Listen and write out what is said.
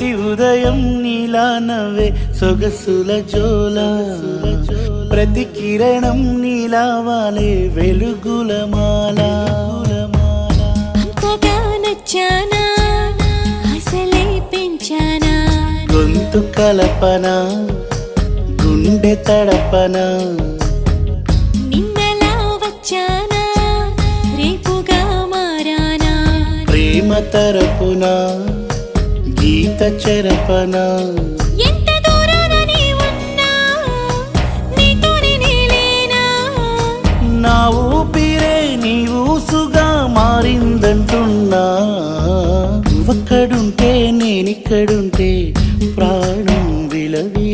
ప్రతి ఉదయం నీలా నవ్వే సొగసుల జోల ప్రతి కిరణం నీలా వాలే వెలుగుల మాల అంతగా నచ్చానా అసలే పెంచానా గొంతు కలపన గుండె తడపన నిన్నలా వచ్చానా రేపుగా మారానా ప్రేమ తరపున గీత చెరపన ఎంత దూరాన నీ ఉన్నా నీతోనే నేలేనా నా ఊపిరే నీ ఊసుగా మారిందంటున్నా నువ్వక్కడుంటే నేనిక్కడుంటే ప్రాణం విలవి